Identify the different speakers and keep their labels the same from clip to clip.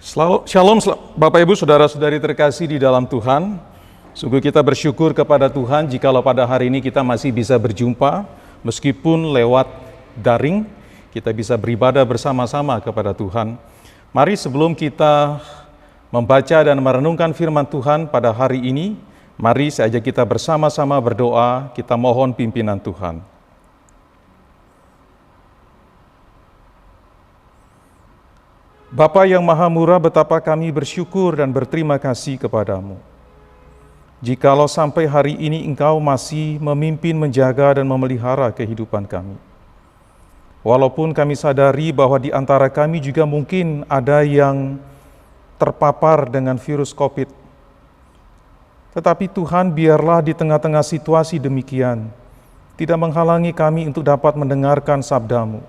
Speaker 1: Shalom Bapak Ibu Saudara-saudari terkasih di dalam Tuhan. Sungguh kita bersyukur kepada Tuhan jikalau pada hari ini kita masih bisa berjumpa, meskipun lewat daring, kita bisa beribadah bersama-sama kepada Tuhan. Mari sebelum kita membaca dan merenungkan firman Tuhan pada hari ini, mari saja kita bersama-sama berdoa, kita mohon pimpinan Tuhan. Bapa yang Maha Murah, betapa kami bersyukur dan berterima kasih kepadamu. Jikalau sampai hari ini Engkau masih memimpin, menjaga, dan memelihara kehidupan kami. Walaupun kami sadari bahwa di antara kami juga mungkin ada yang terpapar dengan virus COVID. Tetapi Tuhan, biarlah di tengah-tengah situasi demikian, tidak menghalangi kami untuk dapat mendengarkan sabda-Mu,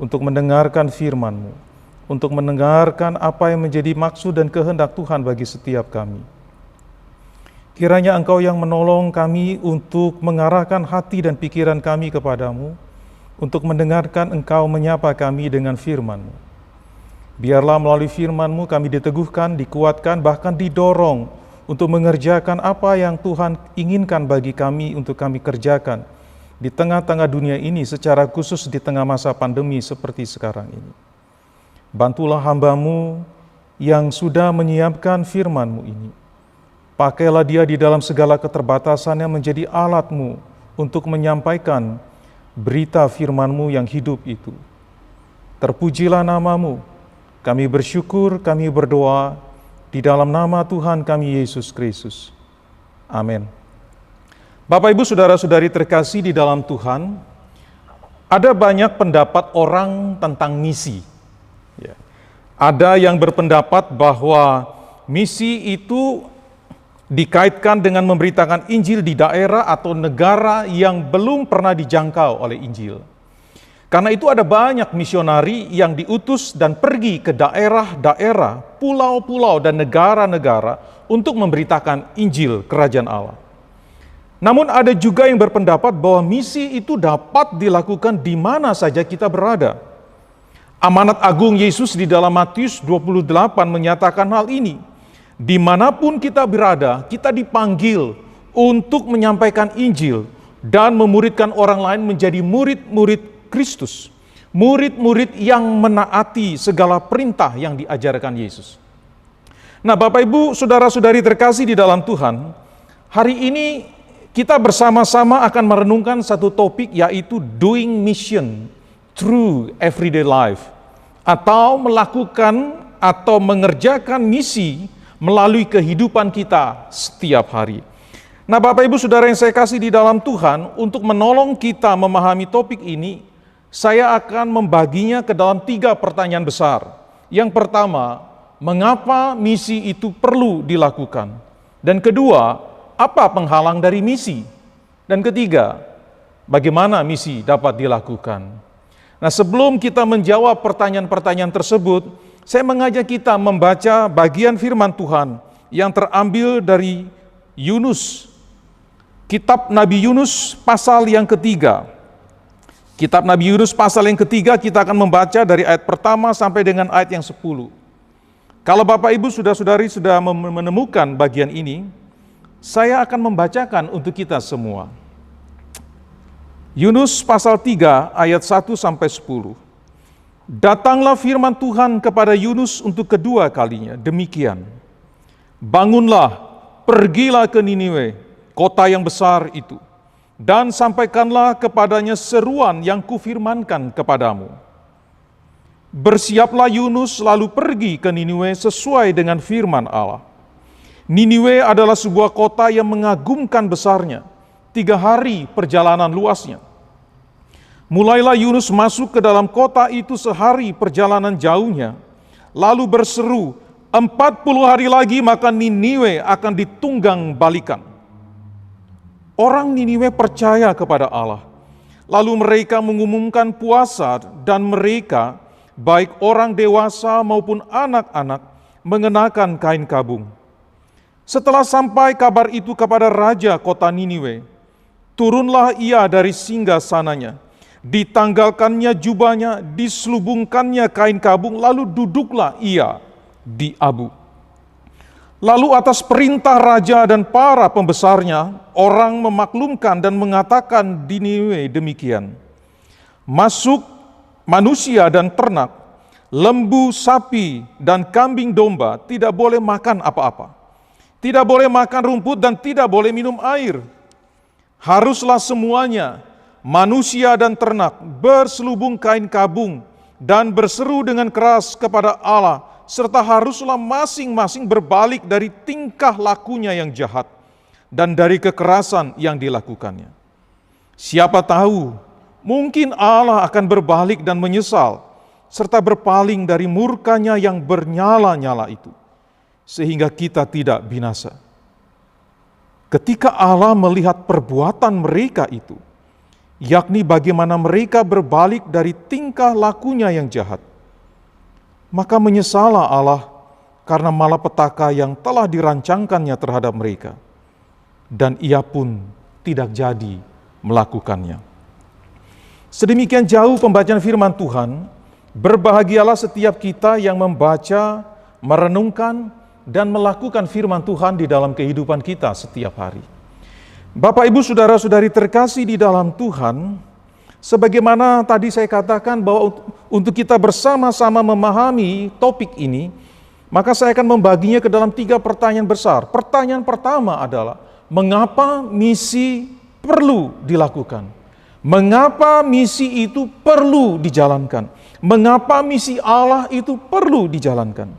Speaker 1: untuk mendengarkan firman-Mu, untuk mendengarkan apa yang menjadi maksud dan kehendak Tuhan bagi setiap kami. Kiranya Engkau yang menolong kami untuk mengarahkan hati dan pikiran kami kepadamu, untuk mendengarkan Engkau menyapa kami dengan firman-Mu. Biarlah melalui firman-Mu kami diteguhkan, dikuatkan, bahkan didorong untuk mengerjakan apa yang Tuhan inginkan bagi kami untuk kami kerjakan di tengah-tengah dunia ini, secara khusus di tengah masa pandemi seperti sekarang ini. Bantulah hamba-Mu yang sudah menyiapkan firman-Mu ini. Pakailah dia di dalam segala keterbatasannya menjadi alat-Mu untuk menyampaikan berita firman-Mu yang hidup itu. Terpujilah nama-Mu. Kami bersyukur, kami berdoa di dalam nama Tuhan kami Yesus Kristus. Amin. Bapak Ibu Saudara-saudari terkasih di dalam Tuhan, ada banyak pendapat orang tentang misi. Ya. Ada yang berpendapat bahwa misi itu dikaitkan dengan memberitakan Injil di daerah atau negara yang belum pernah dijangkau oleh Injil. Karena itu ada banyak misionari yang diutus dan pergi ke daerah-daerah, pulau-pulau dan negara-negara untuk memberitakan Injil Kerajaan Allah. Namun ada juga yang berpendapat bahwa misi itu dapat dilakukan di mana saja kita berada. Amanat agung Yesus di dalam Matius 28 menyatakan hal ini. Dimanapun kita berada, kita dipanggil untuk menyampaikan Injil dan memuridkan orang lain menjadi murid-murid Kristus. Murid-murid yang menaati segala perintah yang diajarkan Yesus. Nah, Bapak Ibu, Saudara-saudari terkasih di dalam Tuhan, hari ini kita bersama-sama akan merenungkan satu topik, yaitu doing mission through everyday life, atau melakukan atau mengerjakan misi melalui kehidupan kita setiap hari. Nah, Bapak Ibu Saudara yang saya kasih di dalam Tuhan, untuk menolong kita memahami topik ini, saya akan membaginya ke dalam 3 pertanyaan besar. Yang pertama, mengapa misi itu perlu dilakukan? Dan kedua, apa penghalang dari misi? Dan ketiga, bagaimana misi dapat dilakukan? Nah, sebelum kita menjawab pertanyaan-pertanyaan tersebut, saya mengajak kita membaca bagian firman Tuhan yang terambil dari Yunus, kitab Nabi Yunus pasal yang ketiga. Kitab Nabi Yunus pasal yang ketiga, kita akan membaca dari ayat pertama sampai dengan ayat yang 10. Kalau Bapak Ibu Saudara-saudari sudah menemukan bagian ini, saya akan membacakan untuk kita semua. Yunus pasal 3 ayat 1 sampai 10. Datanglah firman Tuhan kepada Yunus untuk kedua kalinya, demikian. Bangunlah, pergilah ke Niniwe, kota yang besar itu, dan sampaikanlah kepadanya seruan yang kufirmankan kepadamu. Bersiaplah Yunus lalu pergi ke Niniwe sesuai dengan firman Allah. Niniwe adalah sebuah kota yang mengagumkan besarnya, 3 hari perjalanan luasnya. Mulailah Yunus masuk ke dalam kota itu sehari perjalanan jauhnya, lalu berseru, 40 hari lagi maka Niniwe akan ditunggang balikan. Orang Niniwe percaya kepada Allah, lalu mereka mengumumkan puasa dan mereka, baik orang dewasa maupun anak-anak, mengenakan kain kabung. Setelah sampai kabar itu kepada raja kota Niniwe, turunlah ia dari singgasananya, ditanggalkannya jubahnya, diselubungkannya kain kabung, lalu duduklah ia di Abu. Lalu atas perintah raja dan para pembesarnya, orang memaklumkan dan mengatakan di Niniwe demikian, masuk manusia dan ternak, lembu, sapi, dan kambing domba tidak boleh makan apa-apa. Tidak boleh makan rumput dan tidak boleh minum air. Haruslah semuanya, manusia dan ternak, berselubung kain kabung dan berseru dengan keras kepada Allah, serta haruslah masing-masing berbalik dari tingkah lakunya yang jahat dan dari kekerasan yang dilakukannya. Siapa tahu, mungkin Allah akan berbalik dan menyesal, serta berpaling dari murkanya yang bernyala-nyala itu, sehingga kita tidak binasa. Ketika Allah melihat perbuatan mereka itu, yakni bagaimana mereka berbalik dari tingkah lakunya yang jahat, maka menyesallah Allah karena malapetaka yang telah dirancangkannya terhadap mereka, dan ia pun tidak jadi melakukannya. Sedemikian jauh pembacaan firman Tuhan. Berbahagialah setiap kita yang membaca, merenungkan, dan melakukan firman Tuhan di dalam kehidupan kita setiap hari. Bapak, Ibu, Saudara-saudari terkasih di dalam Tuhan, sebagaimana tadi saya katakan bahwa untuk kita bersama-sama memahami topik ini, maka saya akan membaginya ke dalam 3 pertanyaan besar. Pertanyaan pertama adalah, mengapa misi perlu dilakukan? Mengapa misi itu perlu dijalankan? Mengapa misi Allah itu perlu dijalankan?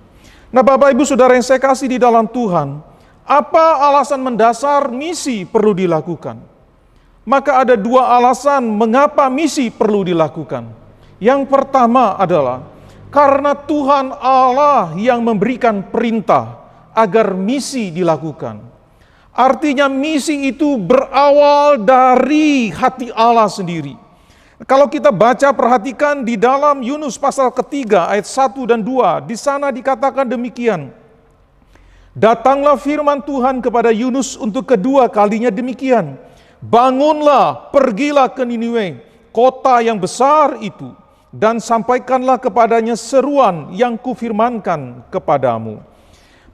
Speaker 1: Nah, Bapak, Ibu, Saudara yang saya kasih di dalam Tuhan, apa alasan mendasar misi perlu dilakukan? Maka ada 2 alasan mengapa misi perlu dilakukan. Yang pertama adalah karena Tuhan Allah yang memberikan perintah agar misi dilakukan. Artinya misi itu berawal dari hati Allah sendiri. Kalau kita baca, perhatikan di dalam Yunus pasal ketiga ayat 1 dan 2, di sana dikatakan demikian. Datanglah firman Tuhan kepada Yunus untuk kedua kalinya demikian. Bangunlah, pergilah ke Niniwe, kota yang besar itu, dan sampaikanlah kepadanya seruan yang kufirmankan kepadamu.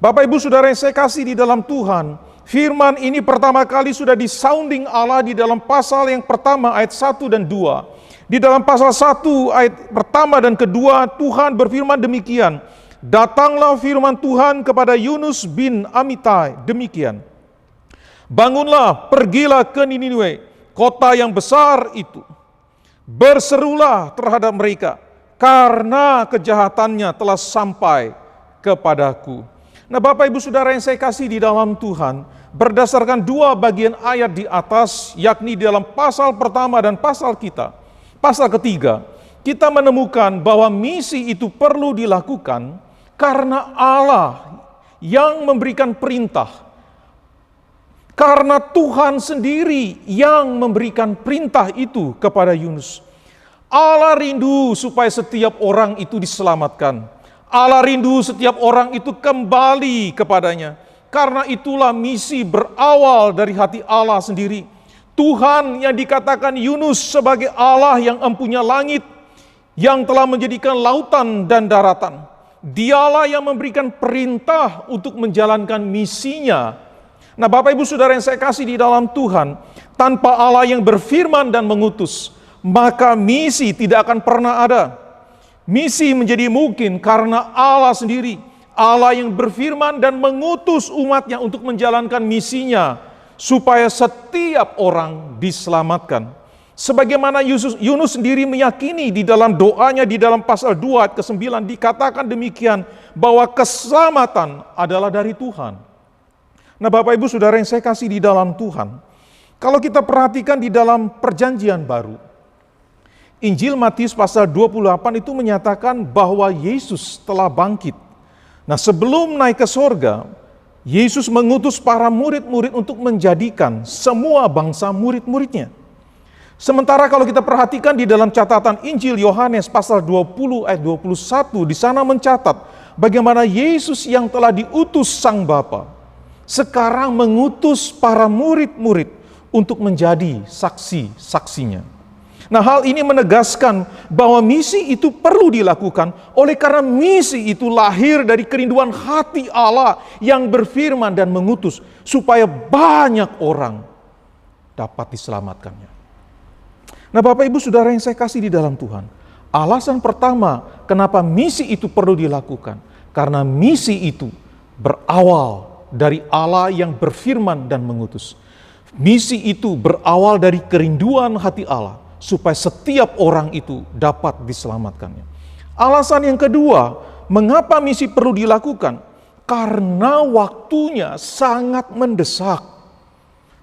Speaker 1: Bapak, Ibu, Saudara yang saya kasih di dalam Tuhan, firman ini pertama kali sudah disounding Allah di dalam pasal yang pertama ayat 1 dan 2. Di dalam pasal 1 ayat pertama dan kedua, Tuhan berfirman demikian. Datanglah firman Tuhan kepada Yunus bin Amittai demikian. Bangunlah, pergilah ke Niniwe, kota yang besar itu. Berserulah terhadap mereka, karena kejahatannya telah sampai kepadaku. Nah, Bapak, Ibu, Saudara yang saya kasih di dalam Tuhan, berdasarkan 2 bagian ayat di atas, yakni di dalam pasal pertama dan pasal ketiga, kita menemukan bahwa misi itu perlu dilakukan karena Allah yang memberikan perintah. Karena Tuhan sendiri yang memberikan perintah itu kepada Yunus. Allah rindu supaya setiap orang itu diselamatkan. Allah rindu setiap orang itu kembali kepadanya. Karena itulah misi berawal dari hati Allah sendiri. Tuhan yang dikatakan Yunus sebagai Allah yang empunya langit, yang telah menjadikan lautan dan daratan. Dialah yang memberikan perintah untuk menjalankan misinya. Nah, Bapak, Ibu, Saudara yang saya kasih di dalam Tuhan, tanpa Allah yang berfirman dan mengutus, maka misi tidak akan pernah ada. Misi menjadi mungkin karena Allah sendiri, Allah yang berfirman dan mengutus umatnya untuk menjalankan misinya, supaya setiap orang diselamatkan. Sebagaimana Yunus sendiri meyakini di dalam doanya di dalam pasal 2 ayat ke-9 dikatakan demikian, bahwa keselamatan adalah dari Tuhan. Nah, Bapak, Ibu, Saudara yang saya kasih di dalam Tuhan, kalau kita perhatikan di dalam perjanjian baru, Injil Matius pasal 28 itu menyatakan bahwa Yesus telah bangkit. Nah, sebelum naik ke sorga, Yesus mengutus para murid-murid untuk menjadikan semua bangsa murid-muridnya. Sementara kalau kita perhatikan di dalam catatan Injil Yohanes pasal 20 ayat 21, di sana mencatat bagaimana Yesus yang telah diutus Sang Bapa sekarang mengutus para murid-murid untuk menjadi saksi-saksinya. Nah, hal ini menegaskan bahwa misi itu perlu dilakukan oleh karena misi itu lahir dari kerinduan hati Allah yang berfirman dan mengutus supaya banyak orang dapat diselamatkannya. Nah, Bapak Ibu Saudara yang saya kasih di dalam Tuhan, alasan pertama kenapa misi itu perlu dilakukan, karena misi itu berawal dari Allah yang berfirman dan mengutus. Misi itu berawal dari kerinduan hati Allah supaya setiap orang itu dapat diselamatkannya. Alasan yang kedua, mengapa misi perlu dilakukan? Karena waktunya sangat mendesak.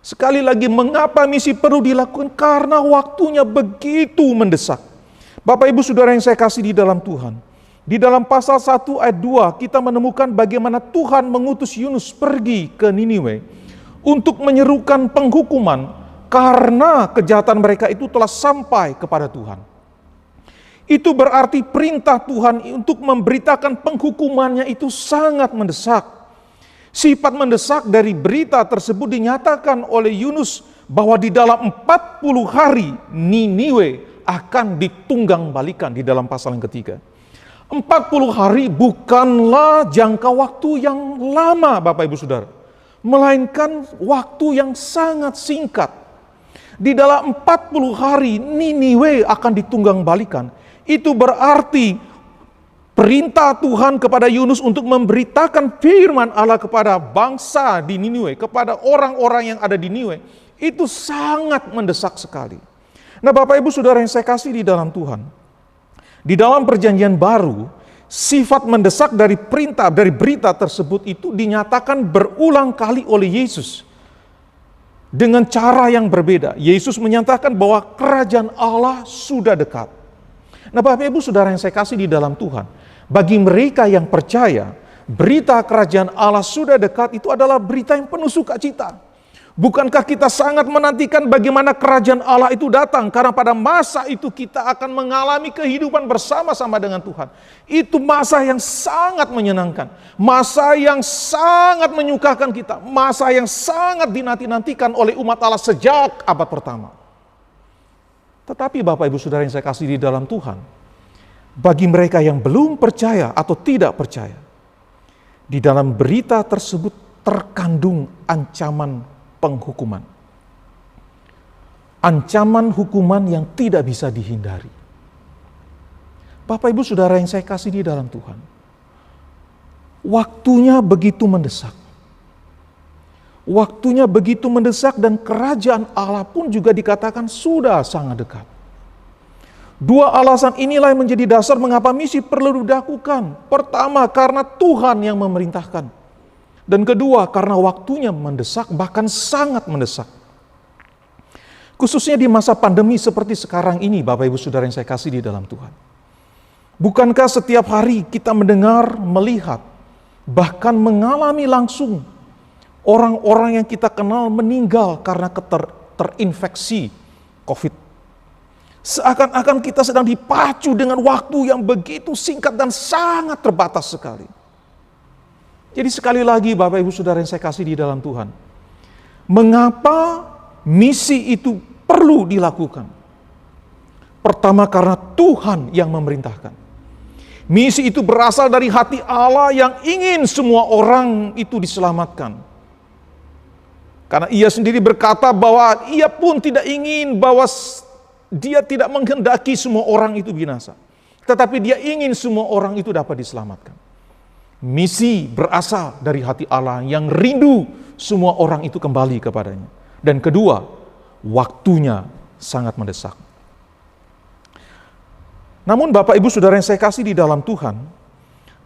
Speaker 1: Sekali lagi, mengapa misi perlu dilakukan? Karena waktunya begitu mendesak. Bapak Ibu Saudara yang saya kasih di dalam Tuhan, di dalam pasal 1 ayat 2 kita menemukan bagaimana Tuhan mengutus Yunus pergi ke Niniwe untuk menyerukan penghukuman karena kejahatan mereka itu telah sampai kepada Tuhan. Itu berarti perintah Tuhan untuk memberitakan penghukumannya itu sangat mendesak. Sifat mendesak dari berita tersebut dinyatakan oleh Yunus bahwa di dalam 40 hari Niniwe akan ditunggang balikan di dalam pasal yang ketiga. 40 hari bukanlah jangka waktu yang lama Bapak Ibu Saudara, melainkan waktu yang sangat singkat. Di dalam 40 hari Niniwe akan ditunggang balikan. Itu berarti perintah Tuhan kepada Yunus untuk memberitakan firman Allah kepada bangsa di Niniwe, kepada orang-orang yang ada di Niniwe, itu sangat mendesak sekali. Nah, Bapak Ibu Saudara yang saya kasih di dalam Tuhan, di dalam perjanjian baru, sifat mendesak dari perintah, dari berita tersebut itu dinyatakan berulang kali oleh Yesus. Dengan cara yang berbeda, Yesus menyatakan bahwa kerajaan Allah sudah dekat. Nah, Bapak Ibu Saudara yang saya kasih di dalam Tuhan, bagi mereka yang percaya, berita kerajaan Allah sudah dekat itu adalah berita yang penuh sukacita. Bukankah kita sangat menantikan bagaimana kerajaan Allah itu datang? Karena pada masa itu kita akan mengalami kehidupan bersama-sama dengan Tuhan. Itu masa yang sangat menyenangkan. Masa yang sangat menyukakan kita. Masa yang sangat dinanti-nantikan oleh umat Allah sejak abad pertama. Tetapi Bapak Ibu Saudara yang saya kasih di dalam Tuhan, bagi mereka yang belum percaya atau tidak percaya, di dalam berita tersebut terkandung ancaman penghukuman. Ancaman hukuman yang tidak bisa dihindari. Bapak Ibu Saudara yang saya kasih di dalam Tuhan, waktunya begitu mendesak. Waktunya begitu mendesak dan kerajaan Allah pun juga dikatakan sudah sangat dekat. Dua alasan inilah yang menjadi dasar mengapa misi perlu dilakukan. Pertama, karena Tuhan yang memerintahkan. Dan kedua, karena waktunya mendesak, bahkan sangat mendesak. Khususnya di masa pandemi seperti sekarang ini, Bapak Ibu Saudara yang saya kasih di dalam Tuhan. Bukankah setiap hari kita mendengar, melihat, bahkan mengalami langsung orang-orang yang kita kenal meninggal karena terinfeksi COVID. Seakan-akan kita sedang dipacu dengan waktu yang begitu singkat dan sangat terbatas sekali. Jadi sekali lagi Bapak Ibu Saudara yang saya kasih di dalam Tuhan, mengapa misi itu perlu dilakukan? Pertama, karena Tuhan yang memerintahkan. Misi itu berasal dari hati Allah yang ingin semua orang itu diselamatkan. Karena Ia sendiri berkata bahwa Ia pun tidak ingin bahwa Dia tidak menghendaki semua orang itu binasa. Tetapi Dia ingin semua orang itu dapat diselamatkan. Misi berasal dari hati Allah yang rindu semua orang itu kembali kepadanya. Dan kedua, waktunya sangat mendesak. Namun Bapak Ibu Saudara yang saya kasih di dalam Tuhan,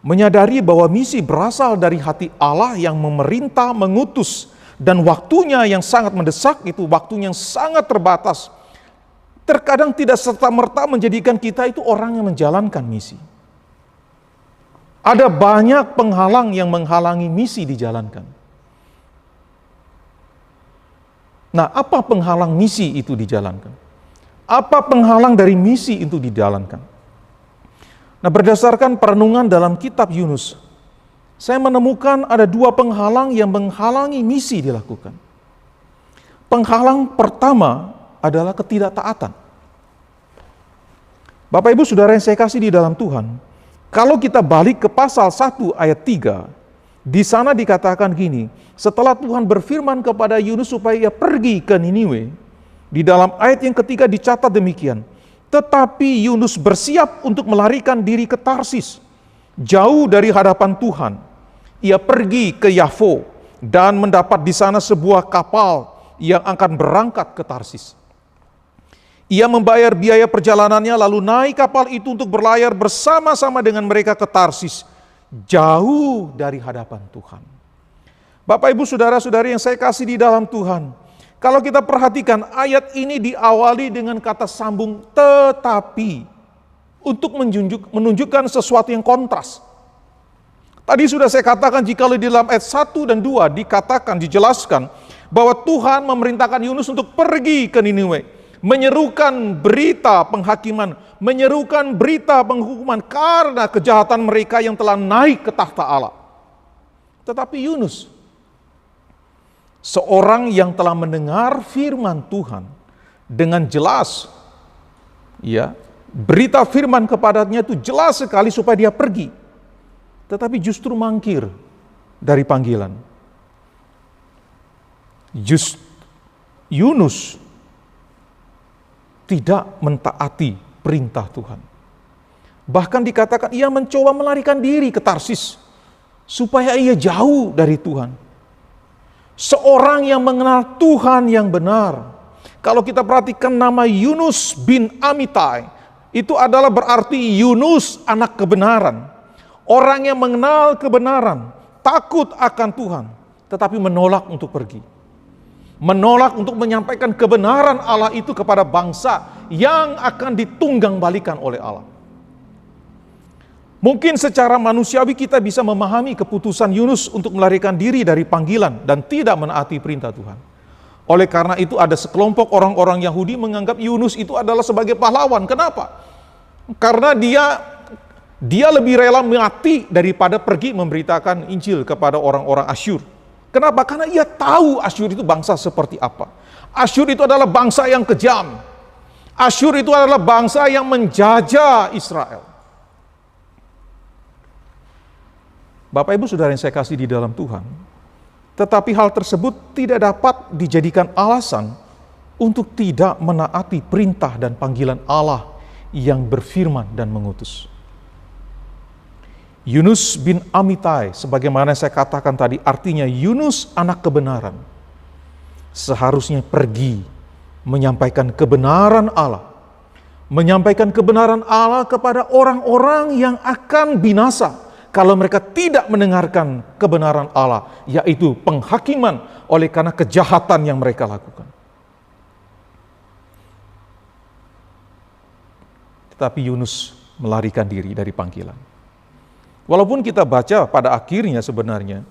Speaker 1: menyadari bahwa misi berasal dari hati Allah yang memerintah, mengutus, dan waktunya yang sangat mendesak itu, waktunya yang sangat terbatas, terkadang tidak serta-merta menjadikan kita itu orang yang menjalankan misi. Ada banyak penghalang yang menghalangi misi dijalankan. Nah, apa penghalang misi itu dijalankan? Apa penghalang dari misi itu dijalankan? Nah, berdasarkan perenungan dalam kitab Yunus, saya menemukan ada dua penghalang yang menghalangi misi dilakukan. Penghalang pertama adalah ketidaktaatan. Bapak Ibu Saudara yang saya kasih di dalam Tuhan, kalau kita balik ke pasal 1 ayat 3, di sana dikatakan gini, setelah Tuhan berfirman kepada Yunus supaya ia pergi ke Niniwe, di dalam ayat yang ketiga dicatat demikian, tetapi Yunus bersiap untuk melarikan diri ke Tarsis, jauh dari hadapan Tuhan. Ia pergi ke Yafo dan mendapat di sana sebuah kapal yang akan berangkat ke Tarsis. Ia membayar biaya perjalanannya lalu naik kapal itu untuk berlayar bersama-sama dengan mereka ke Tarsis, jauh dari hadapan Tuhan. Bapak Ibu Saudara-saudari yang saya kasih di dalam Tuhan, kalau kita perhatikan ayat ini diawali dengan kata sambung tetapi, untuk menunjukkan sesuatu yang kontras. Tadi sudah saya katakan jika di dalam ayat 1 dan 2 dikatakan, dijelaskan bahwa Tuhan memerintahkan Yunus untuk pergi ke Niniwe, menyerukan berita penghakiman, menyerukan berita penghukuman karena kejahatan mereka yang telah naik ke takhta Allah. Tetapi Yunus, seorang yang telah mendengar firman Tuhan dengan jelas, ya, berita firman kepadanya itu jelas sekali supaya dia pergi, tetapi justru mangkir dari panggilan. Yunus tidak mentaati perintah Tuhan. Bahkan dikatakan ia mencoba melarikan diri ke Tarsis supaya ia jauh dari Tuhan. Seorang yang mengenal Tuhan yang benar. Kalau kita perhatikan nama Yunus bin Amitai, itu adalah berarti Yunus anak kebenaran. Orang yang mengenal kebenaran, takut akan Tuhan, tetapi menolak untuk pergi. Menolak untuk menyampaikan kebenaran Allah itu kepada bangsa yang akan ditunggang balikan oleh Allah. Mungkin secara manusiawi kita bisa memahami keputusan Yunus untuk melarikan diri dari panggilan dan tidak menaati perintah Tuhan. Oleh karena itu ada sekelompok orang-orang Yahudi menganggap Yunus itu adalah sebagai pahlawan. Kenapa? Karena dia lebih rela mati daripada pergi memberitakan Injil kepada orang-orang Asyur. Kenapa? Karena ia tahu Asyur itu bangsa seperti apa. Asyur itu adalah bangsa yang kejam. Asyur itu adalah bangsa yang menjajah Israel. Bapak Ibu Saudara yang saya kasih di dalam Tuhan, tetapi hal tersebut tidak dapat dijadikan alasan untuk tidak menaati perintah dan panggilan Allah yang berfirman dan mengutus. Yunus bin Amitai, sebagaimana saya katakan tadi, artinya Yunus anak kebenaran, seharusnya pergi menyampaikan kebenaran Allah. Menyampaikan kebenaran Allah kepada orang-orang yang akan binasa kalau mereka tidak mendengarkan kebenaran Allah, yaitu penghakiman oleh karena kejahatan yang mereka lakukan. Tetapi Yunus melarikan diri dari panggilan. Walaupun kita baca pada akhirnya sebenarnya,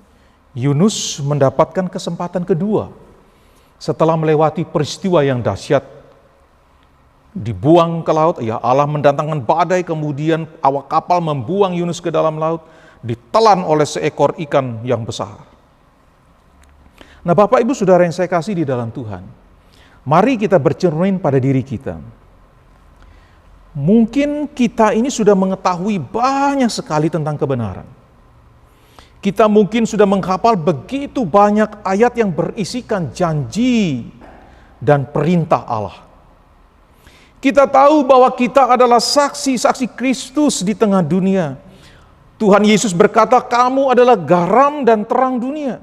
Speaker 1: Yunus mendapatkan kesempatan kedua. Setelah melewati peristiwa yang dahsyat, dibuang ke laut, ya Allah mendatangkan badai, kemudian awak kapal membuang Yunus ke dalam laut, ditelan oleh seekor ikan yang besar. Nah Bapak Ibu Saudara yang saya kasih di dalam Tuhan, mari kita bercermin pada diri kita. Mungkin kita ini sudah mengetahui banyak sekali tentang kebenaran. Kita mungkin sudah menghafal begitu banyak ayat yang berisikan janji dan perintah Allah. Kita tahu bahwa kita adalah saksi-saksi Kristus di tengah dunia. Tuhan Yesus berkata, kamu adalah garam dan terang dunia.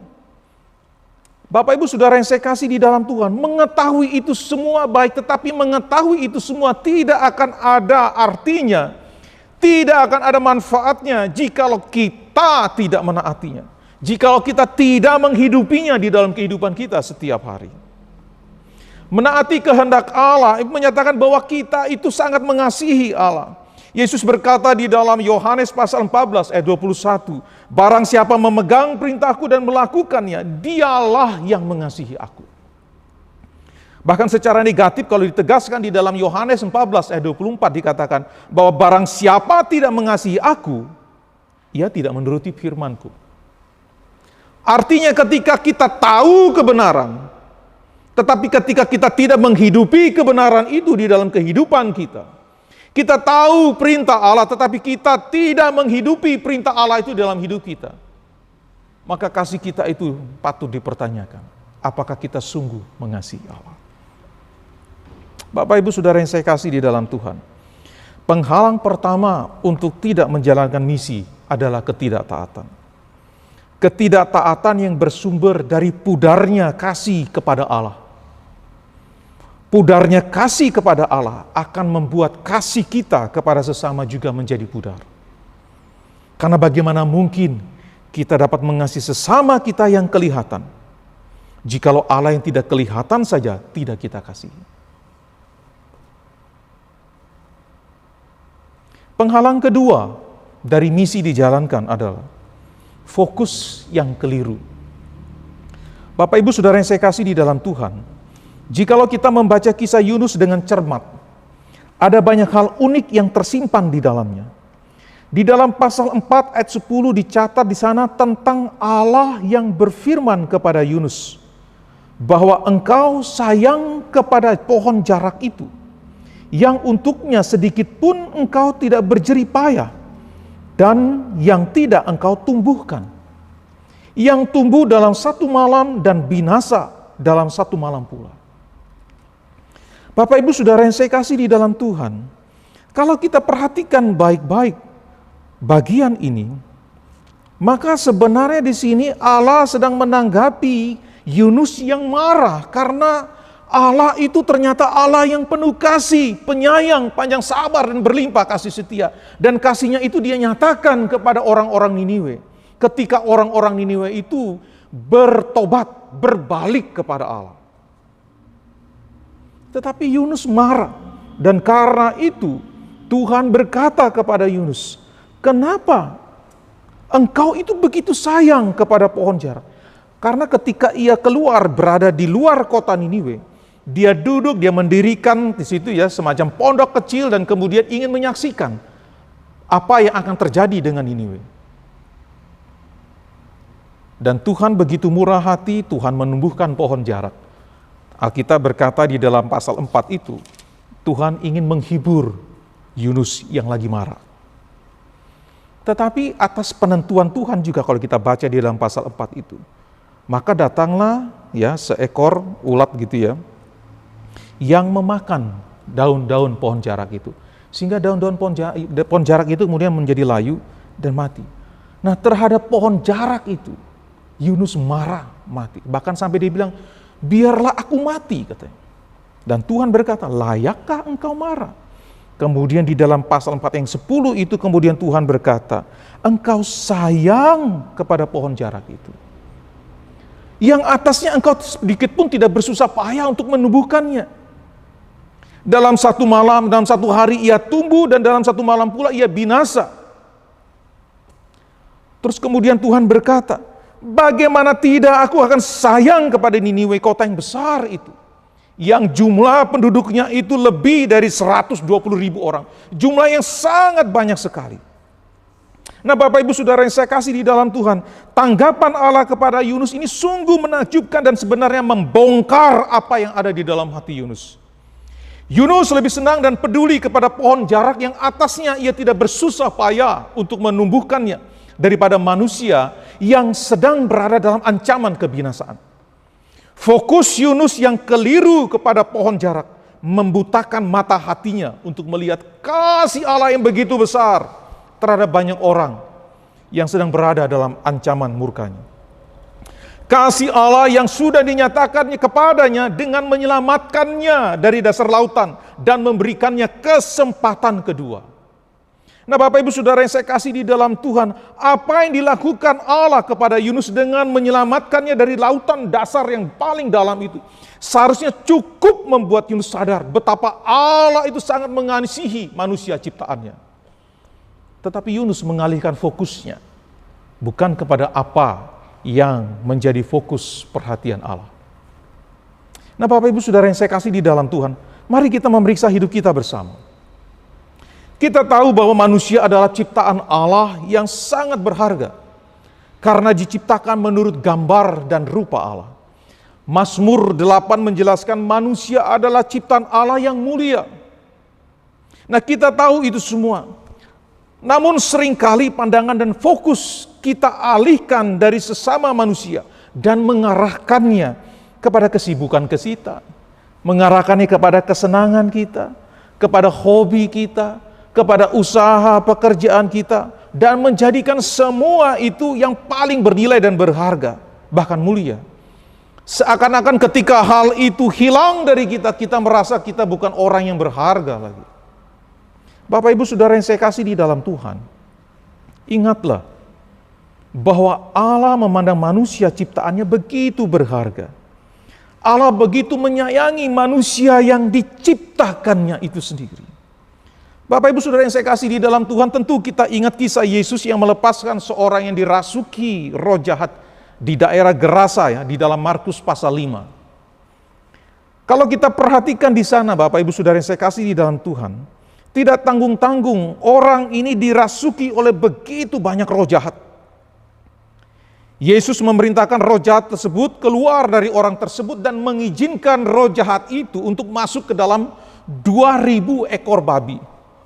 Speaker 1: Bapak Ibu Saudara yang saya kasih di dalam Tuhan, mengetahui itu semua baik, tetapi mengetahui itu semua tidak akan ada artinya, tidak akan ada manfaatnya jikalau kita tidak menaatinya, jikalau kita tidak menghidupinya di dalam kehidupan kita setiap hari. Menaati kehendak Allah menyatakan bahwa kita itu sangat mengasihi Allah. Yesus berkata di dalam Yohanes pasal 14 ayat 21, barang siapa memegang perintahku dan melakukannya, dialah yang mengasihi aku. Bahkan secara negatif kalau ditegaskan di dalam Yohanes 14 ayat 24 dikatakan bahwa barang siapa tidak mengasihi aku, ia tidak menuruti firmanku. Artinya ketika kita tahu kebenaran, tetapi ketika kita tidak menghidupi kebenaran itu di dalam kehidupan kita, Kita tahu perintah Allah, tetapi kita tidak menghidupi perintah Allah itu dalam hidup kita. Maka kasih kita itu patut dipertanyakan. Apakah kita sungguh mengasihi Allah? Bapak Ibu Saudara yang saya kasih di dalam Tuhan, penghalang pertama untuk tidak menjalankan misi adalah ketidaktaatan. Ketidaktaatan yang bersumber dari pudarnya kasih kepada Allah. Pudarnya kasih kepada Allah akan membuat kasih kita kepada sesama juga menjadi pudar. Karena bagaimana mungkin kita dapat mengasihi sesama kita yang kelihatan, jikalau Allah yang tidak kelihatan saja tidak kita kasihi. Penghalang kedua dari misi dijalankan adalah fokus yang keliru. Bapak Ibu Saudara yang saya kasih di dalam Tuhan, jikalau kita membaca kisah Yunus dengan cermat, ada banyak hal unik yang tersimpan di dalamnya. Di dalam pasal 4 ayat 10 dicatat di sana tentang Allah yang berfirman kepada Yunus, bahwa engkau sayang kepada pohon jarak itu, yang untuknya sedikit pun engkau tidak berjerih payah, dan yang tidak engkau tumbuhkan, yang tumbuh dalam satu malam dan binasa dalam satu malam pula. Bapak Ibu Saudara yang saya kasih di dalam Tuhan, kalau kita perhatikan baik-baik bagian ini, maka sebenarnya di sini Allah sedang menanggapi Yunus yang marah karena Allah itu ternyata Allah yang penuh kasih, penyayang, panjang sabar dan berlimpah kasih setia. Dan kasihnya itu dia nyatakan kepada orang-orang Niniwe. Ketika orang-orang Niniwe itu bertobat, berbalik kepada Allah. Tetapi Yunus marah. Dan karena itu Tuhan berkata kepada Yunus, kenapa engkau itu begitu sayang kepada pohon jarak? Karena ketika ia keluar berada di luar kota Niniwe, dia duduk, dia mendirikan di situ ya semacam pondok kecil dan kemudian ingin menyaksikan apa yang akan terjadi dengan Niniwe. Dan Tuhan begitu murah hati, Tuhan menumbuhkan pohon jarak. Alkitab berkata di dalam pasal 4 itu, Tuhan ingin menghibur Yunus yang lagi marah. Tetapi atas penentuan Tuhan juga kalau kita baca di dalam pasal 4 itu, maka datanglah ya seekor ulat gitu ya, yang memakan daun-daun pohon jarak itu. Sehingga daun-daun pohon jarak itu kemudian menjadi layu dan mati. Nah terhadap pohon jarak itu, Yunus marah mati. Bahkan sampai dia bilang, biarlah aku mati katanya. Dan Tuhan berkata, layakkah engkau marah? Kemudian di dalam pasal 4 yang 10 itu kemudian Tuhan berkata, engkau sayang kepada pohon jarak itu, yang atasnya engkau sedikit pun tidak bersusah payah untuk menumbuhkannya. Dalam satu malam, dalam satu hari ia tumbuh dan dalam satu malam pula ia binasa. Terus kemudian Tuhan berkata, bagaimana tidak aku akan sayang kepada Niniwe, kota yang besar itu, yang jumlah penduduknya itu lebih dari 120.000 orang. Jumlah yang sangat banyak sekali. Nah Bapak Ibu Saudara yang saya kasih di dalam Tuhan, tanggapan Allah kepada Yunus ini sungguh menakjubkan dan sebenarnya membongkar apa yang ada di dalam hati Yunus. Yunus lebih senang dan peduli kepada pohon jarak yang atasnya ia tidak bersusah payah untuk menumbuhkannya daripada manusia yang sedang berada dalam ancaman kebinasaan. Fokus Yunus yang keliru kepada pohon jarak membutakan mata hatinya untuk melihat kasih Allah yang begitu besar terhadap banyak orang yang sedang berada dalam ancaman murkanya. Kasih Allah yang sudah dinyatakannya kepadanya dengan menyelamatkannya dari dasar lautan dan memberikannya kesempatan kedua. Nah Bapak Ibu Saudara yang saya kasih di dalam Tuhan, apa yang dilakukan Allah kepada Yunus dengan menyelamatkannya dari lautan dasar yang paling dalam itu, seharusnya cukup membuat Yunus sadar betapa Allah itu sangat mengasihi manusia ciptaannya. Tetapi Yunus mengalihkan fokusnya bukan kepada apa yang menjadi fokus perhatian Allah. Nah Bapak Ibu Saudara yang saya kasih di dalam Tuhan, mari kita memeriksa hidup kita bersama. Kita tahu bahwa manusia adalah ciptaan Allah yang sangat berharga karena diciptakan menurut gambar dan rupa Allah. Mazmur 8 menjelaskan manusia adalah ciptaan Allah yang mulia. Nah, kita tahu itu semua. Namun seringkali pandangan dan fokus kita alihkan dari sesama manusia dan mengarahkannya kepada kesibukan kita, mengarahkannya kepada kesenangan kita, kepada hobi kita, kepada usaha pekerjaan kita, dan menjadikan semua itu yang paling bernilai dan berharga, bahkan mulia. Seakan-akan ketika hal itu hilang dari kita, kita merasa kita bukan orang yang berharga lagi. Bapak Ibu Saudara yang saya kasih di dalam Tuhan, ingatlah bahwa Allah memandang manusia ciptaannya begitu berharga. Allah begitu menyayangi manusia yang diciptakannya itu sendiri. Bapak Ibu Saudara yang saya kasih di dalam Tuhan, tentu kita ingat kisah Yesus yang melepaskan seorang yang dirasuki roh jahat di daerah Gerasa, ya, di dalam Markus pasal 5. Kalau kita perhatikan di sana, Bapak Ibu Saudara yang saya kasih di dalam Tuhan, tidak tanggung-tanggung orang ini dirasuki oleh begitu banyak roh jahat. Yesus memerintahkan roh jahat tersebut keluar dari orang tersebut dan mengizinkan roh jahat itu untuk masuk ke dalam 2.000 ekor babi.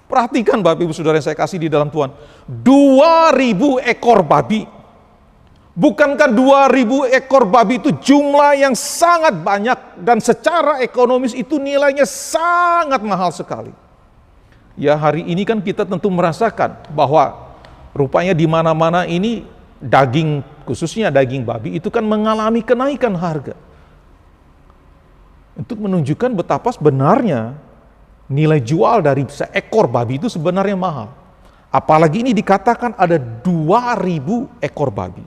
Speaker 1: Perhatikan Bapak Ibu Saudara yang saya kasih di dalam Tuhan, 2.000 ekor babi. Bukankah 2.000 ekor babi itu jumlah yang sangat banyak dan secara ekonomis itu nilainya sangat mahal sekali. Ya, hari ini kan kita tentu merasakan bahwa rupanya di mana-mana ini daging, khususnya daging babi itu kan mengalami kenaikan harga. Untuk menunjukkan betapa sebenarnya nilai jual dari seekor babi itu sebenarnya mahal. Apalagi ini dikatakan ada 2.000 ekor babi.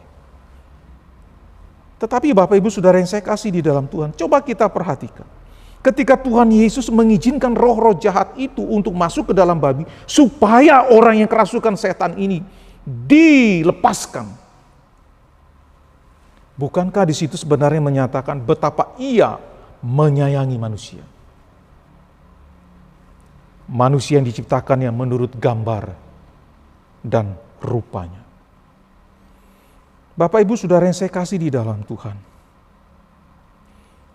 Speaker 1: Tetapi Bapak Ibu Saudara yang saya kasih di dalam Tuhan, coba kita perhatikan. Ketika Tuhan Yesus mengizinkan roh-roh jahat itu untuk masuk ke dalam babi, supaya orang yang kerasukan setan ini dilepaskan. Bukankah di situ sebenarnya menyatakan betapa Ia menyayangi manusia? Manusia yang diciptakannya menurut gambar dan rupanya. Bapak Ibu Saudara yang saya kasih di dalam Tuhan.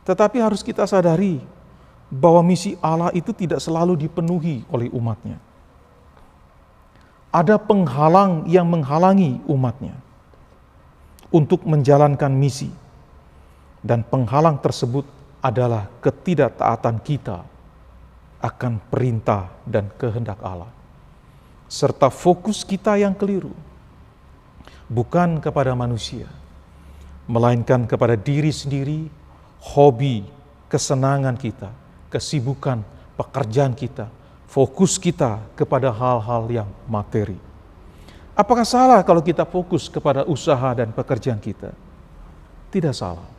Speaker 1: Tetapi harus kita sadari bahwa misi Allah itu tidak selalu dipenuhi oleh umatnya. Ada penghalang yang menghalangi umatnya untuk menjalankan misi. Dan penghalang tersebut adalah ketidaktaatan kita akan perintah dan kehendak Allah. Serta fokus kita yang keliru. Bukan kepada manusia, melainkan kepada diri sendiri, hobi, kesenangan kita, kesibukan, pekerjaan kita, fokus kita kepada hal-hal yang materi. Apakah salah kalau kita fokus kepada usaha dan pekerjaan kita? Tidak salah.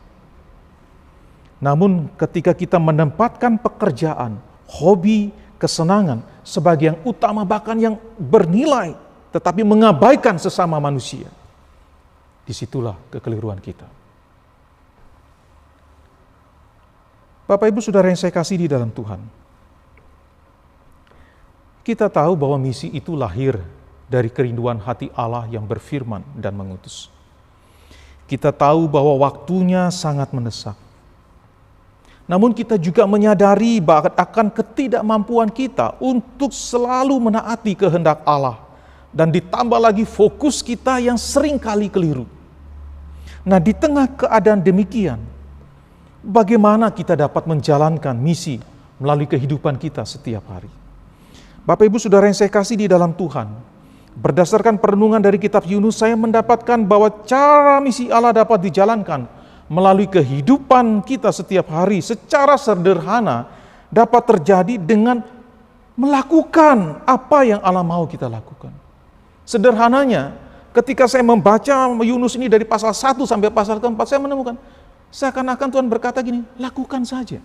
Speaker 1: Namun ketika kita menempatkan pekerjaan, hobi, kesenangan sebagai yang utama bahkan yang bernilai, tetapi mengabaikan sesama manusia, disitulah kekeliruan kita. Bapak Ibu Saudara yang saya kasih di dalam Tuhan, kita tahu bahwa misi itu lahir dari kerinduan hati Allah yang berfirman dan mengutus. Kita tahu bahwa waktunya sangat mendesak. Namun kita juga menyadari bahwa akan ketidakmampuan kita untuk selalu menaati kehendak Allah. Dan ditambah lagi fokus kita yang sering kali keliru. Nah, di tengah keadaan demikian, bagaimana kita dapat menjalankan misi melalui kehidupan kita setiap hari? Bapak Ibu Saudara yang saya kasih di dalam Tuhan, berdasarkan perenungan dari kitab Yunus, saya mendapatkan bahwa cara misi Allah dapat dijalankan melalui kehidupan kita setiap hari secara sederhana dapat terjadi dengan melakukan apa yang Allah mau kita lakukan. Sederhananya, ketika saya membaca Yunus ini dari pasal 1 sampai pasal keempat, saya menemukan seakan-akan Tuhan berkata gini, lakukan saja.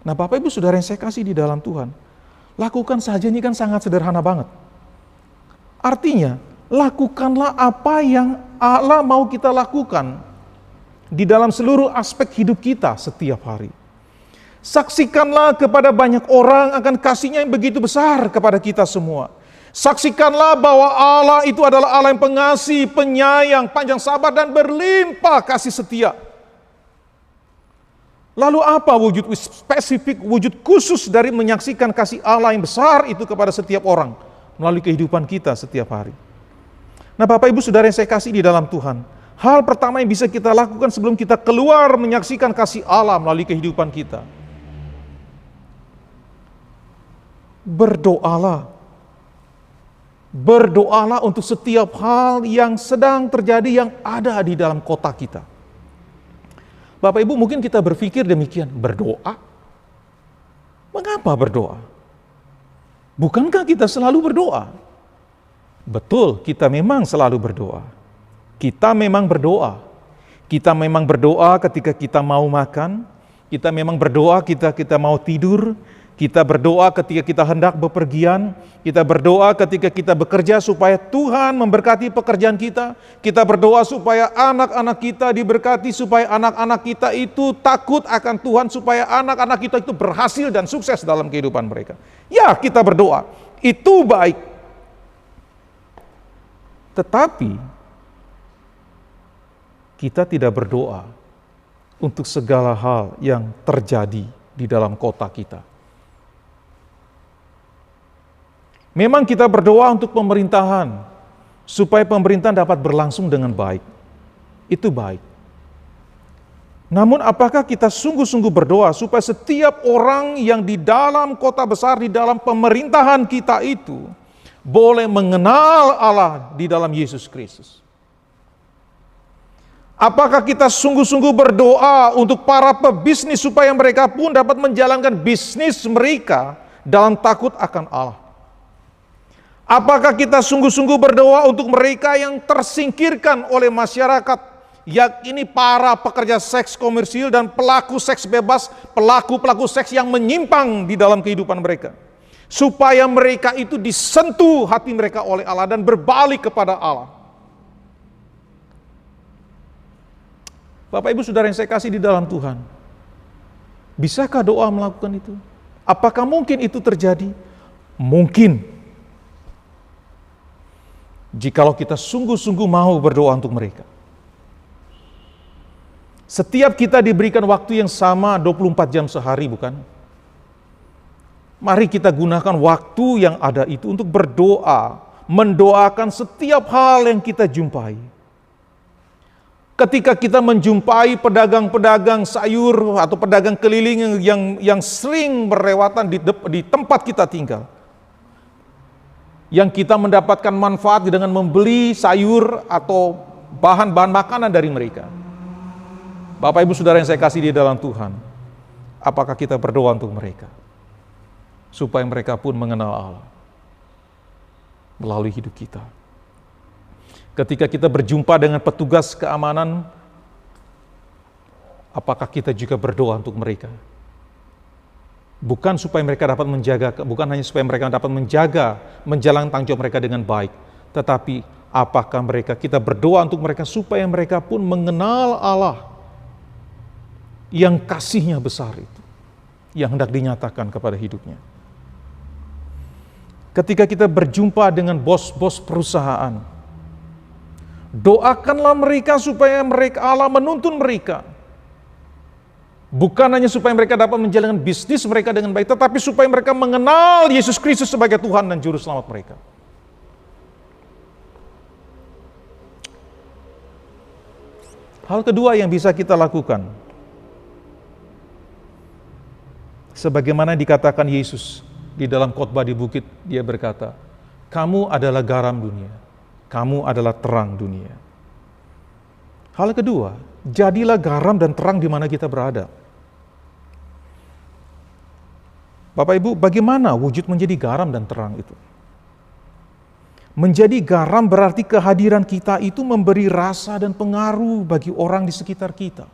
Speaker 1: Nah Bapak Ibu Saudara yang saya kasih di dalam Tuhan, lakukan saja ini kan sangat sederhana banget. Artinya, lakukanlah apa yang Allah mau kita lakukan di dalam seluruh aspek hidup kita setiap hari. Saksikanlah kepada banyak orang akan kasih-Nya yang begitu besar kepada kita semua. Saksikanlah bahwa Allah itu adalah Allah yang pengasih, penyayang, panjang sabar, dan berlimpah kasih setia. Lalu apa wujud spesifik, wujud khusus dari menyaksikan kasih Allah yang besar itu kepada setiap orang melalui kehidupan kita setiap hari? Nah, Bapak Ibu Saudara yang saya kasih di dalam Tuhan, hal pertama yang bisa kita lakukan sebelum kita keluar menyaksikan kasih Allah melalui kehidupan kita, berdoalah. Berdoalah untuk setiap hal yang sedang terjadi yang ada di dalam kota kita. Bapak Ibu, mungkin kita berpikir demikian, berdoa? Mengapa berdoa? Bukankah kita selalu berdoa? Betul, kita memang selalu berdoa. Kita memang berdoa. Kita memang berdoa ketika kita mau makan, kita memang berdoa ketika kita mau tidur, kita berdoa ketika kita hendak bepergian, kita berdoa ketika kita bekerja supaya Tuhan memberkati pekerjaan kita, kita berdoa supaya anak-anak kita diberkati, supaya anak-anak kita itu takut akan Tuhan, supaya anak-anak kita itu berhasil dan sukses dalam kehidupan mereka. Ya, kita berdoa, itu baik. Tetapi, kita tidak berdoa untuk segala hal yang terjadi di dalam kota kita. Memang kita berdoa untuk pemerintahan, supaya pemerintahan dapat berlangsung dengan baik. Itu baik. Namun apakah kita sungguh-sungguh berdoa supaya setiap orang yang di dalam kota besar, di dalam pemerintahan kita itu, boleh mengenal Allah di dalam Yesus Kristus? Apakah kita sungguh-sungguh berdoa untuk para pebisnis supaya mereka pun dapat menjalankan bisnis mereka dalam takut akan Allah? Apakah kita sungguh-sungguh berdoa untuk mereka yang tersingkirkan oleh masyarakat, yakni para pekerja seks komersil dan pelaku seks bebas, pelaku-pelaku seks yang menyimpang di dalam kehidupan mereka, supaya mereka itu disentuh hati mereka oleh Allah dan berbalik kepada Allah? Bapak Ibu Saudara yang saya kasih di dalam Tuhan, bisakah doa melakukan itu? Apakah mungkin itu terjadi? Mungkin. Jikalau kita sungguh-sungguh mau berdoa untuk mereka. Setiap kita diberikan waktu yang sama 24 jam sehari, bukan? Mari kita gunakan waktu yang ada itu untuk berdoa, mendoakan setiap hal yang kita jumpai. Ketika kita menjumpai pedagang-pedagang sayur atau pedagang keliling yang sering berlewatan di tempat kita tinggal, yang kita mendapatkan manfaat dengan membeli sayur atau bahan-bahan makanan dari mereka. Bapak Ibu Saudara yang saya kasih di dalam Tuhan, apakah kita berdoa untuk mereka? Supaya mereka pun mengenal Allah melalui hidup kita. Ketika kita berjumpa dengan petugas keamanan, apakah kita juga berdoa untuk mereka? Bukan supaya mereka dapat menjaga, bukan hanya supaya mereka dapat menjaga, menjalankan tanggung jawab mereka dengan baik, tetapi apakah kita berdoa untuk mereka supaya mereka pun mengenal Allah yang kasih-Nya besar itu, yang hendak dinyatakan kepada hidupnya. Ketika kita berjumpa dengan bos-bos perusahaan, doakanlah mereka supaya Allah menuntun mereka. Bukan hanya supaya mereka dapat menjalankan bisnis mereka dengan baik, tetapi supaya mereka mengenal Yesus Kristus sebagai Tuhan dan Juru Selamat mereka. Hal kedua yang bisa kita lakukan, sebagaimana dikatakan Yesus di dalam khotbah di bukit, Dia berkata, "Kamu adalah garam dunia, kamu adalah terang dunia." Hal kedua, jadilah garam dan terang di mana kita berada. Bapak Ibu, bagaimana wujud menjadi garam dan terang itu? Menjadi garam berarti kehadiran kita itu memberi rasa dan pengaruh bagi orang di sekitar kita.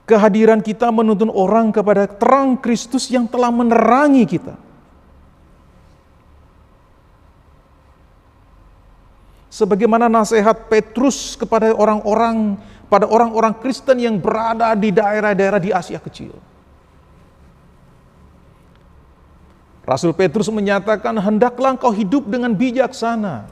Speaker 1: Kehadiran kita menuntun orang kepada terang Kristus yang telah menerangi kita. Sebagaimana nasihat Petrus kepada orang-orang Kristen yang berada di daerah-daerah di Asia Kecil. Rasul Petrus menyatakan, hendaklah engkau hidup dengan bijaksana.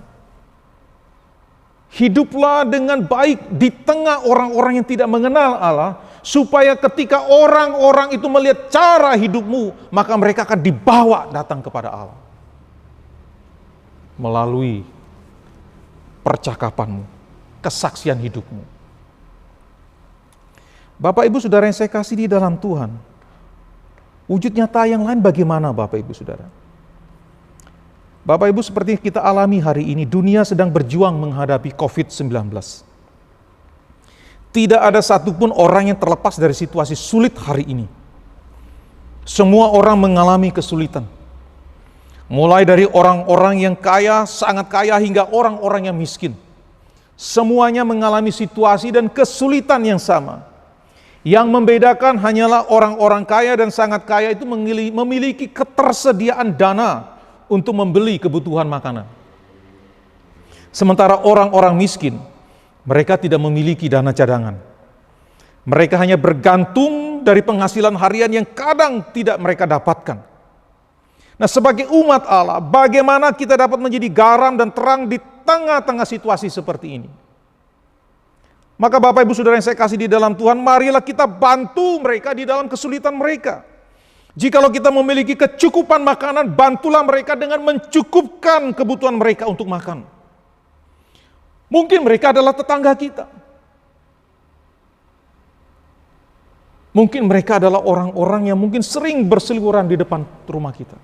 Speaker 1: Hiduplah dengan baik di tengah orang-orang yang tidak mengenal Allah, supaya ketika orang-orang itu melihat cara hidupmu, maka mereka akan dibawa datang kepada Allah. Melalui percakapanmu, kesaksian hidupmu. Bapak Ibu Saudara yang saya kasih di dalam Tuhan, wujud nyata yang lain bagaimana Bapak Ibu Saudara? Bapak Ibu, seperti kita alami hari ini, dunia sedang berjuang menghadapi COVID-19. Tidak ada satupun orang yang terlepas dari situasi sulit hari ini. Semua orang mengalami kesulitan. Mulai dari orang-orang yang kaya, sangat kaya, hingga orang-orang yang miskin. Semuanya mengalami situasi dan kesulitan yang sama. Yang membedakan hanyalah orang-orang kaya dan sangat kaya itu memiliki ketersediaan dana untuk membeli kebutuhan makanan. Sementara orang-orang miskin, mereka tidak memiliki dana cadangan. Mereka hanya bergantung dari penghasilan harian yang kadang tidak mereka dapatkan. Nah, sebagai umat Allah, bagaimana kita dapat menjadi garam dan terang di tengah-tengah situasi seperti ini? Maka Bapak Ibu Saudara yang saya kasih di dalam Tuhan, marilah kita bantu mereka di dalam kesulitan mereka. Jikalau kita memiliki kecukupan makanan, bantulah mereka dengan mencukupkan kebutuhan mereka untuk makan. Mungkin mereka adalah tetangga kita. Mungkin mereka adalah orang-orang yang mungkin sering berseliweran di depan rumah kita.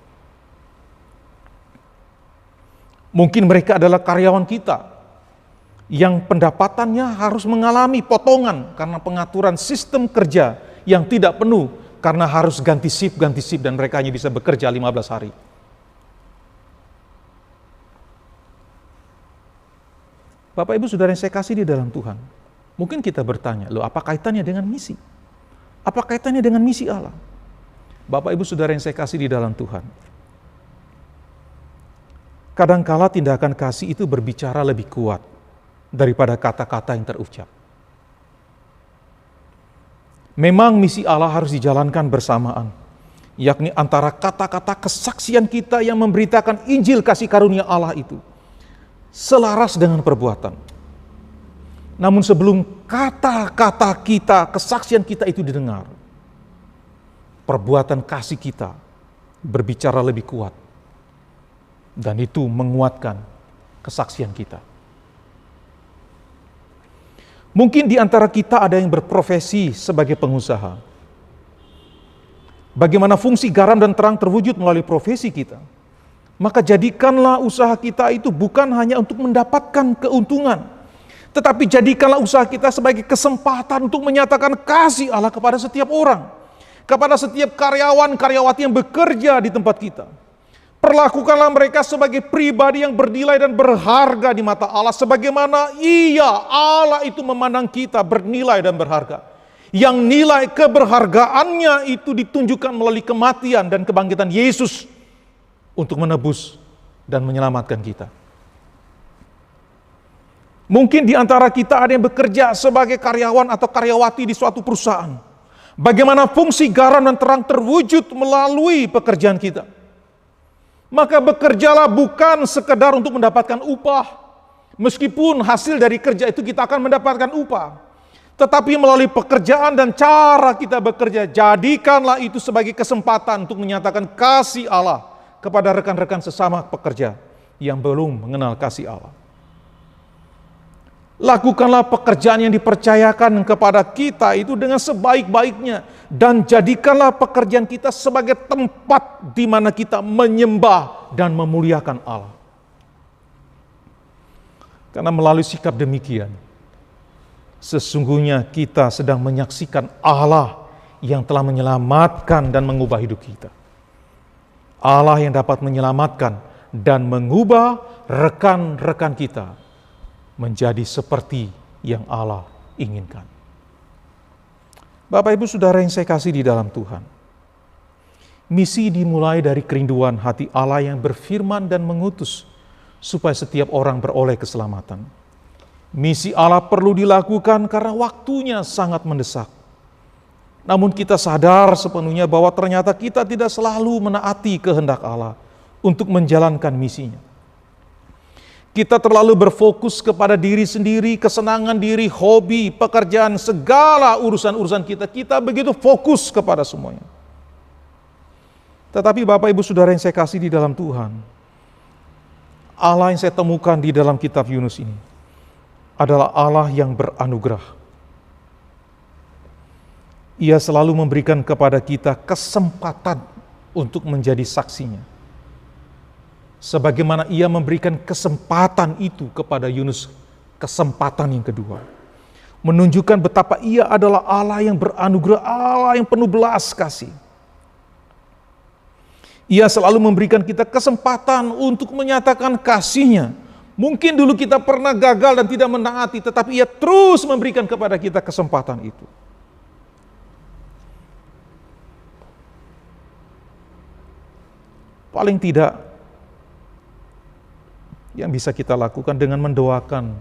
Speaker 1: Mungkin mereka adalah karyawan kita yang pendapatannya harus mengalami potongan karena pengaturan sistem kerja yang tidak penuh, karena harus ganti shift, dan mereka hanya bisa bekerja 15 hari. Bapak Ibu Saudara yang saya kasih di dalam Tuhan, mungkin kita bertanya, loh apa kaitannya dengan misi? Apa kaitannya dengan misi Allah? Bapak Ibu Saudara yang saya kasih di dalam Tuhan, kadangkala tindakan kasih itu berbicara lebih kuat daripada kata-kata yang terucap. Memang misi Allah harus dijalankan bersamaan, yakni antara kata-kata kesaksian kita yang memberitakan Injil kasih karunia Allah itu selaras dengan perbuatan. Namun sebelum kata-kata kita, kesaksian kita itu didengar, perbuatan kasih kita berbicara lebih kuat, dan itu menguatkan kesaksian kita. Mungkin di antara kita ada yang berprofesi sebagai pengusaha. Bagaimana fungsi garam dan terang terwujud melalui profesi kita? Maka jadikanlah usaha kita itu bukan hanya untuk mendapatkan keuntungan, tetapi jadikanlah usaha kita sebagai kesempatan untuk menyatakan kasih Allah kepada setiap orang, kepada setiap karyawan, karyawati yang bekerja di tempat kita. Perlakukanlah mereka sebagai pribadi yang bernilai dan berharga di mata Allah, sebagaimana Allah itu memandang kita bernilai dan berharga. Yang nilai keberhargaannya itu ditunjukkan melalui kematian dan kebangkitan Yesus untuk menebus dan menyelamatkan kita. Mungkin di antara kita ada yang bekerja sebagai karyawan atau karyawati di suatu perusahaan. Bagaimana fungsi garam dan terang terwujud melalui pekerjaan kita? Maka bekerjalah bukan sekedar untuk mendapatkan upah, meskipun hasil dari kerja itu kita akan mendapatkan upah, tetapi melalui pekerjaan dan cara kita bekerja, jadikanlah itu sebagai kesempatan untuk menyatakan kasih Allah kepada rekan-rekan sesama pekerja yang belum mengenal kasih Allah. Lakukanlah pekerjaan yang dipercayakan kepada kita itu dengan sebaik-baiknya, dan jadikanlah pekerjaan kita sebagai tempat di mana kita menyembah dan memuliakan Allah. Karena melalui sikap demikian, sesungguhnya kita sedang menyaksikan Allah yang telah menyelamatkan dan mengubah hidup kita. Allah yang dapat menyelamatkan dan mengubah rekan-rekan kita menjadi seperti yang Allah inginkan. Bapak Ibu Saudara yang saya kasih di dalam Tuhan, misi dimulai dari kerinduan hati Allah yang berfirman dan mengutus supaya setiap orang beroleh keselamatan. Misi Allah perlu dilakukan karena waktunya sangat mendesak. Namun kita sadar sepenuhnya bahwa ternyata kita tidak selalu menaati kehendak Allah untuk menjalankan misinya. Kita terlalu berfokus kepada diri sendiri, kesenangan diri, hobi, pekerjaan, segala urusan-urusan kita. Kita begitu fokus kepada semuanya. Tetapi Bapak Ibu Saudara yang saya kasih di dalam Tuhan, Allah yang saya temukan di dalam kitab Yunus ini adalah Allah yang beranugerah. Ia selalu memberikan kepada kita kesempatan untuk menjadi saksinya. Sebagaimana ia memberikan kesempatan itu kepada Yunus, kesempatan yang kedua. Menunjukkan betapa ia adalah Allah yang beranugerah, Allah yang penuh belas kasih. Ia selalu memberikan kita kesempatan untuk menyatakan kasih-Nya. Mungkin dulu kita pernah gagal dan tidak menaati, tetapi ia terus memberikan kepada kita kesempatan itu. Paling tidak, yang bisa kita lakukan dengan mendoakan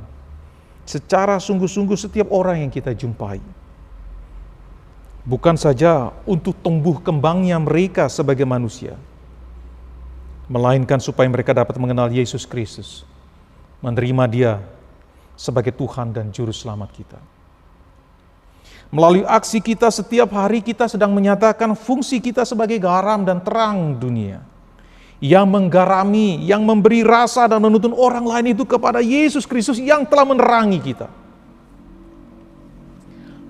Speaker 1: secara sungguh-sungguh setiap orang yang kita jumpai. Bukan saja untuk tumbuh kembangnya mereka sebagai manusia, melainkan supaya mereka dapat mengenal Yesus Kristus, menerima Dia sebagai Tuhan dan Juru Selamat kita. Melalui aksi kita setiap hari kita sedang menyatakan fungsi kita sebagai garam dan terang dunia, yang menggarami, yang memberi rasa dan menuntun orang lain itu kepada Yesus Kristus yang telah menerangi kita.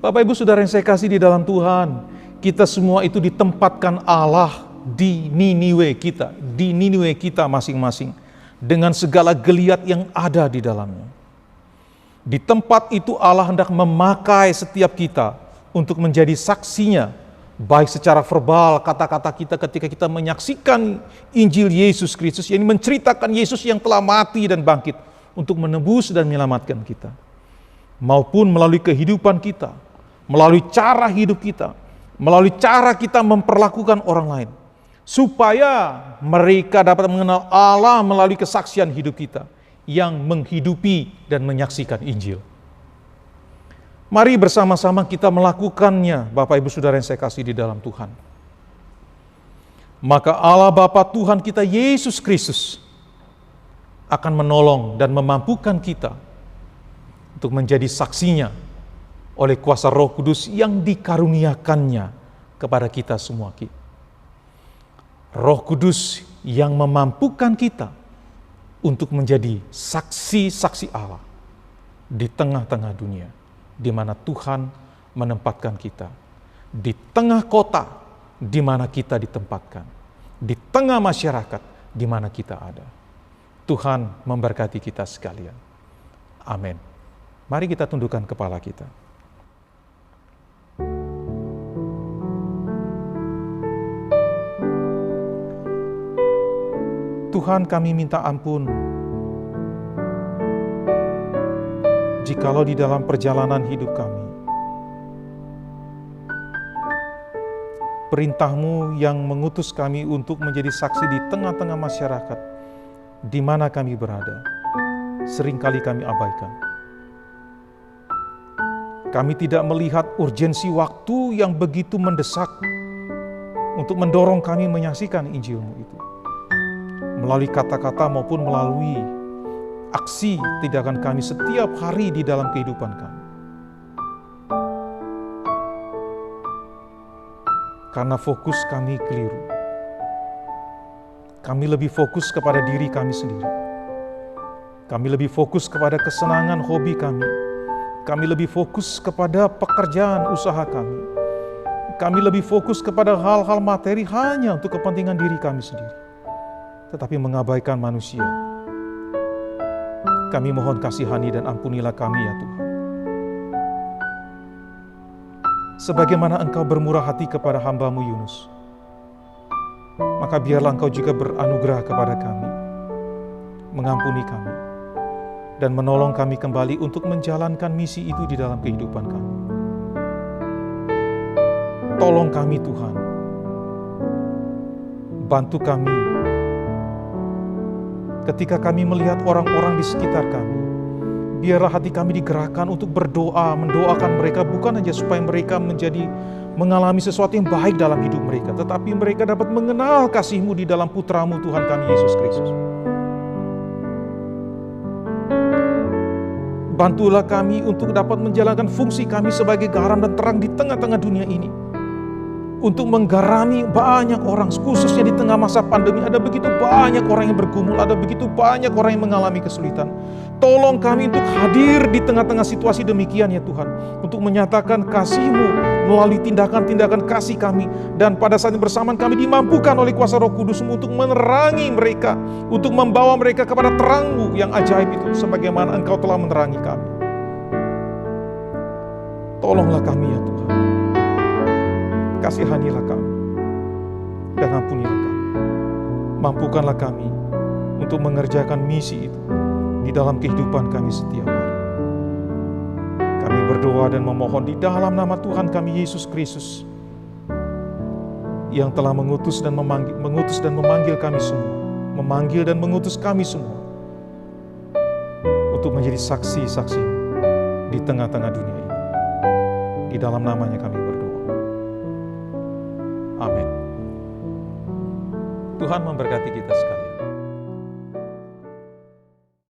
Speaker 1: Bapak Ibu Saudara yang saya kasih di dalam Tuhan, kita semua itu ditempatkan Allah di Niniwe kita, masing-masing, dengan segala geliat yang ada di dalamnya. Di tempat itu Allah hendak memakai setiap kita untuk menjadi saksinya, baik secara verbal, kata-kata kita ketika kita menyaksikan Injil Yesus Kristus, yang menceritakan Yesus yang telah mati dan bangkit untuk menebus dan menyelamatkan kita, maupun melalui kehidupan kita, melalui cara hidup kita, melalui cara kita memperlakukan orang lain, supaya mereka dapat mengenal Allah melalui kesaksian hidup kita yang menghidupi dan menyaksikan Injil. Mari bersama-sama kita melakukannya, Bapak Ibu Saudara yang saya kasih di dalam Tuhan. Maka Allah Bapa Tuhan kita Yesus Kristus akan menolong dan memampukan kita untuk menjadi saksinya oleh kuasa Roh Kudus yang dikaruniakannya kepada kita semua. Roh Kudus yang memampukan kita untuk menjadi saksi-saksi Allah di tengah-tengah dunia, di mana Tuhan menempatkan kita, di tengah kota di mana kita ditempatkan, di tengah masyarakat di mana kita ada. Tuhan memberkati kita sekalian. Amin. Mari kita tundukkan kepala kita. Tuhan, kami minta ampun jikalau di dalam perjalanan hidup kami, perintah-Mu yang mengutus kami untuk menjadi saksi di tengah-tengah masyarakat di mana kami berada, seringkali kami abaikan. Kami tidak melihat urgensi waktu yang begitu mendesak untuk mendorong kami menyaksikan Injil-Mu itu, melalui kata-kata maupun melalui aksi tindakan kami setiap hari di dalam kehidupan kami. Karena fokus kami keliru. Kami lebih fokus kepada diri kami sendiri. Kami lebih fokus kepada kesenangan hobi kami. Kami lebih fokus kepada pekerjaan usaha kami. Kami lebih fokus kepada hal-hal materi hanya untuk kepentingan diri kami sendiri, tetapi mengabaikan manusia. Kami mohon kasihani dan ampunilah kami ya Tuhan. Sebagaimana Engkau bermurah hati kepada hamba-Mu Yunus, maka biarlah Engkau juga beranugerah kepada kami, mengampuni kami, dan menolong kami kembali untuk menjalankan misi itu di dalam kehidupan kami. Tolong kami Tuhan, bantu kami ketika kami melihat orang-orang di sekitar kami. Biarlah hati kami digerakkan untuk berdoa, mendoakan mereka bukan hanya supaya mereka mengalami sesuatu yang baik dalam hidup mereka, tetapi mereka dapat mengenal kasih-Mu di dalam Putra-Mu Tuhan kami Yesus Kristus. Bantulah kami untuk dapat menjalankan fungsi kami sebagai garam dan terang di tengah-tengah dunia ini. Untuk menggarami banyak orang, khususnya di tengah masa pandemi. Ada begitu banyak orang yang bergumul, ada begitu banyak orang yang mengalami kesulitan. Tolong kami untuk hadir di tengah-tengah situasi demikian ya Tuhan. Untuk menyatakan kasih-Mu melalui tindakan-tindakan kasih kami. Dan pada saat yang bersamaan kami dimampukan oleh kuasa Roh Kudus-Mu untuk menerangi mereka. Untuk membawa mereka kepada terang-Mu yang ajaib itu. Sebagaimana Engkau telah menerangi kami. Tolonglah kami ya Tuhan. Kasihanilah kami. Dan ampunilah kami. Mampukanlah kami untuk mengerjakan misi itu di dalam kehidupan kami setiap hari. Kami berdoa dan memohon di dalam nama Tuhan kami Yesus Kristus yang telah mengutus dan memanggil kami semua, memanggil dan mengutus kami semua untuk menjadi saksi-saksi di tengah-tengah dunia ini. Di dalam namanya kami berdoa. Amin. Tuhan memberkati kita sekalian.